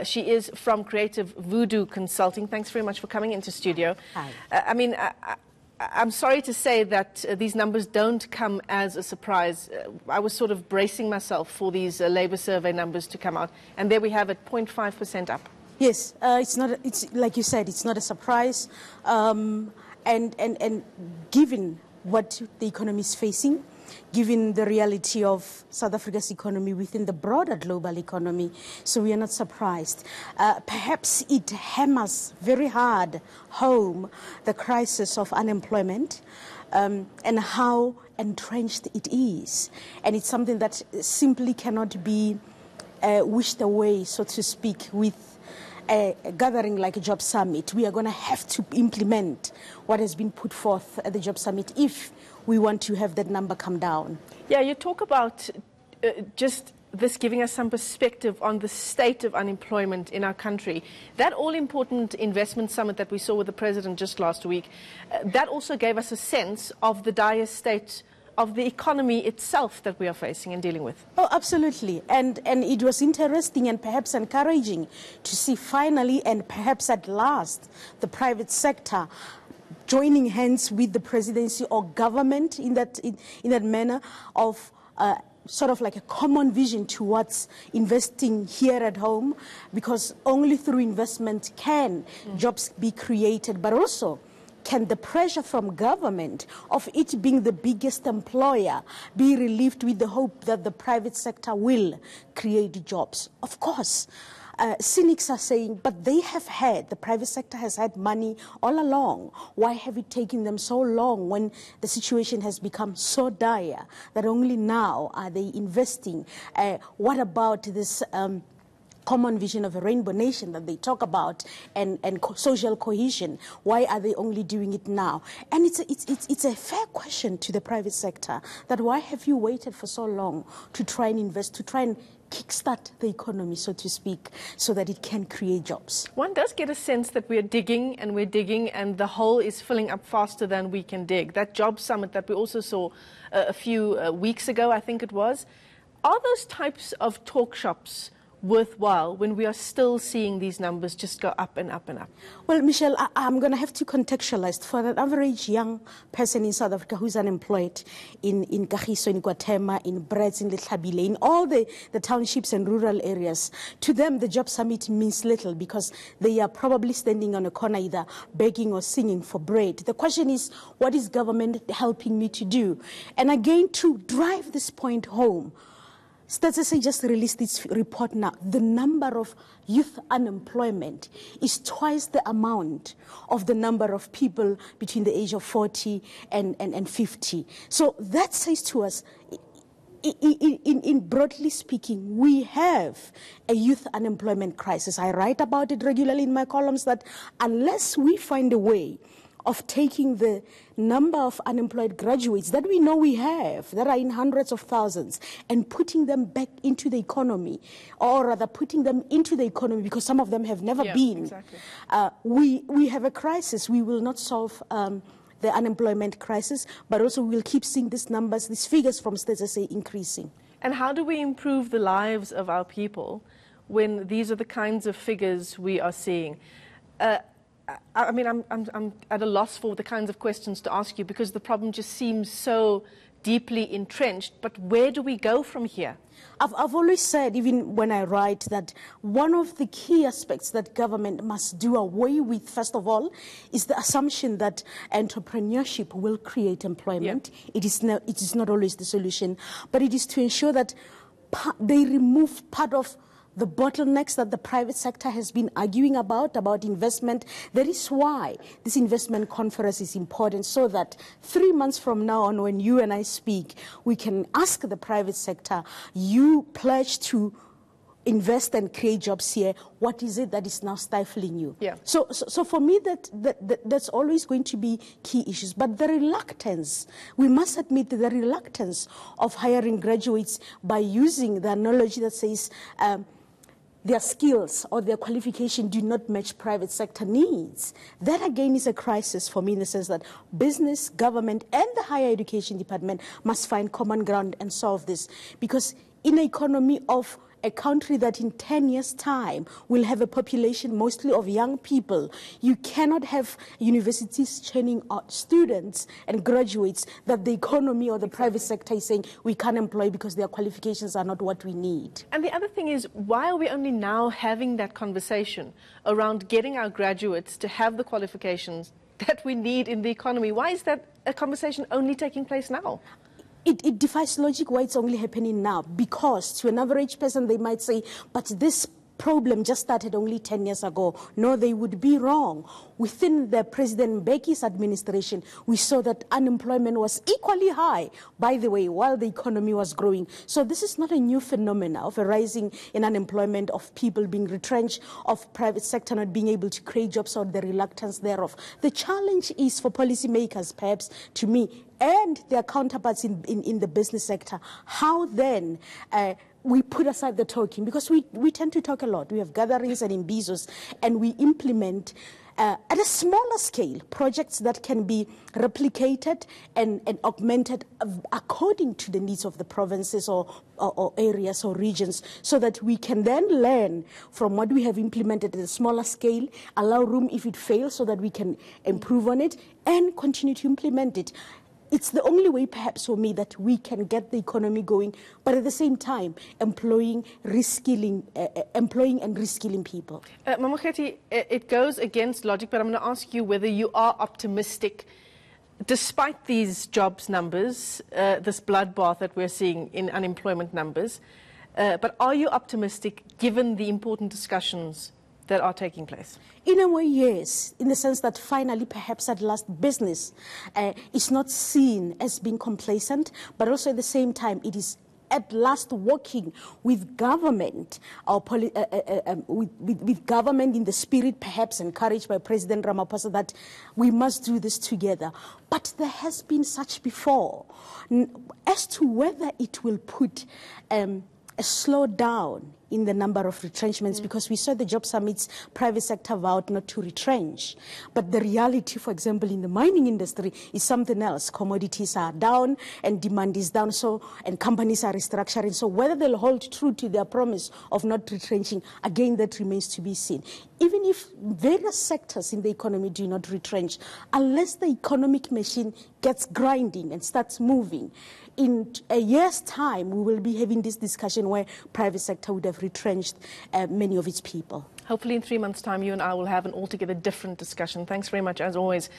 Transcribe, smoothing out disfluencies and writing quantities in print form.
She is from Creative Voodoo Consulting. Thanks very much for coming into studio. Hi. I'm sorry to say that these numbers don't come as a surprise. I was sort of bracing myself for these labour survey numbers to come out, and there we have it, 0.5% up. Yes, it's like you said, it's not a surprise, and given what the economy is facing, given the reality of South Africa's economy within the broader global economy, so we are not surprised. Perhaps it hammers very hard home the crisis of unemployment and how entrenched it is. And it's something that simply cannot be wished away, so to speak, with a gathering like a Job Summit. We are going to have to implement what has been put forth at the Job Summit if we want to have that number come down. Yeah, you talk about just this giving us some perspective on the state of unemployment in our country. That all-important investment summit that we saw with the President just last week, that also gave us a sense of the dire state of the economy itself that we are facing and dealing with. Oh, absolutely. And it was interesting and perhaps encouraging to see finally and perhaps at last the private sector joining hands with the presidency or government in that manner of sort of like a common vision towards investing here at home, because only through investment can jobs be created, but also can the pressure from government of it being the biggest employer be relieved with the hope that the private sector will create jobs? Of course. Cynics are saying, but the private sector has had money all along. Why have it taken them so long when the situation has become so dire that only now are they investing? What about this common vision of a rainbow nation that they talk about and social cohesion? Why are they only doing it now? And it's a fair question to the private sector, that why have you waited for so long to try and invest, to try and kickstart the economy, so to speak, so that it can create jobs? One does get a sense that we're digging and the hole is filling up faster than we can dig. That job summit that we also saw a few weeks ago, I think it was, are those types of talk shops worthwhile when we are still seeing these numbers just go up and up and up? Well, Michelle, I'm going to have to contextualize. For an average young person in South Africa who's unemployed in Kagiso, in Guatema, in Breds, in Letlhabile, in all the townships and rural areas, to them the Job Summit means little, because they are probably standing on a corner either begging or singing for bread. The question is, what is government helping me to do? And again, to drive this point home, Stats SA just released its report now. The number of youth unemployment is twice the amount of the number of people between the age of 40 and 50. So that says to us, in broadly speaking, we have a youth unemployment crisis. I write about it regularly in my columns, that unless we find a way of taking the number of unemployed graduates that we know we have, that are in hundreds of thousands, and putting them back into the economy, or rather putting them into the economy because some of them have never been. Exactly. We have a crisis. We will not solve the unemployment crisis, but also we will keep seeing these numbers, these figures from Stats SA increasing. And how do we improve the lives of our people when these are the kinds of figures we are seeing? I mean, I'm at a loss for the kinds of questions to ask you, because the problem just seems so deeply entrenched. But where do we go from here? I've always said, even when I write, that one of the key aspects that government must do away with, first of all, is the assumption that entrepreneurship will create employment. Yeah. It is not always the solution, but it is to ensure that they remove part of the bottlenecks that the private sector has been arguing about investment. That is why this investment conference is important, so that 3 months from now on, when you and I speak, we can ask the private sector, you pledge to invest and create jobs here. What is it that is now stifling you? Yeah. So for me, that's always going to be key issues. But the reluctance, we must admit the reluctance of hiring graduates by using the analogy that says their skills or their qualification do not match private sector needs. That again is a crisis for me, in the sense that business, government, and the higher education department must find common ground and solve this. Because in an economy of a country that in 10 years' time will have a population mostly of young people. You cannot have universities churning out students and graduates that the economy or the private sector is saying we can't employ because their qualifications are not what we need. And the other thing is, why are we only now having that conversation around getting our graduates to have the qualifications that we need in the economy? Why is that a conversation only taking place now? It defies logic why it's only happening now, because to an average person they might say, but this problem just started only 10 years ago. No, they would be wrong. Within the President Mbeki's administration, we saw that unemployment was equally high, by the way, while the economy was growing. So this is not a new phenomenon of a rising in unemployment, of people being retrenched, of private sector not being able to create jobs, or the reluctance thereof. The challenge is for policymakers, perhaps, to me, and their counterparts in the business sector, how then we put aside the talking, because we tend to talk a lot. We have gatherings and imbizos, and we implement at a smaller scale projects that can be replicated and augmented according to the needs of the provinces or areas or regions, so that we can then learn from what we have implemented at a smaller scale, allow room if it fails so that we can improve on it and continue to implement it. It's the only way, perhaps, for me, that we can get the economy going, but at the same time, employing and reskilling people. Mamokgethi, it goes against logic, but I'm going to ask you whether you are optimistic, despite these jobs numbers, this bloodbath that we're seeing in unemployment numbers, but are you optimistic given the important discussions that are taking place? In a way, yes, in the sense that finally, perhaps at last, business is not seen as being complacent, but also at the same time, it is at last working with government, or with government in the spirit, perhaps encouraged by President Ramaphosa, that we must do this together. But there has been such before. As to whether it will put a slowdown in the number of retrenchments, because we saw the job summits, private sector vowed not to retrench. But the reality, for example, in the mining industry is something else. Commodities are down and demand is down, and companies are restructuring. So whether they'll hold true to their promise of not retrenching, again, that remains to be seen. Even if various sectors in the economy do not retrench, unless the economic machine gets grinding and starts moving, in a year's time, we will be having this discussion where private sector would have retrenched many of its people. Hopefully in 3 months' time, you and I will have an altogether different discussion. Thanks very much, as always.